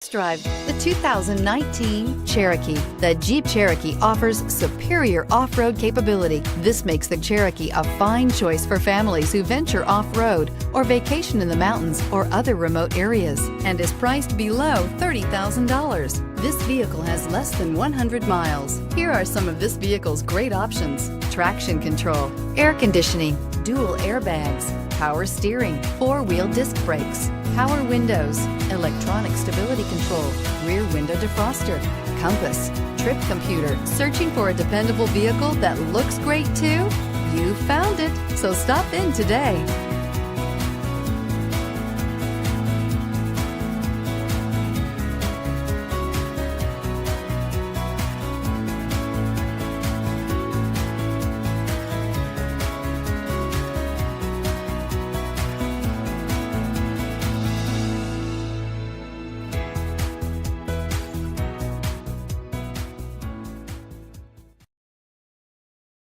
Test drive the 2019 Cherokee. The Jeep Cherokee offers superior off-road capability. This makes the Cherokee a fine choice for families who venture off-road or vacation in the mountains or other remote areas, and is priced below $30,000. This vehicle has less than 100 miles. Here are some of this vehicle's great options: traction control, air conditioning, dual airbags, power steering, four-wheel disc brakes, power windows, electronic stability control, rear window defroster, compass, trip computer. Searching for a dependable vehicle that looks great too? You found it, so stop in today.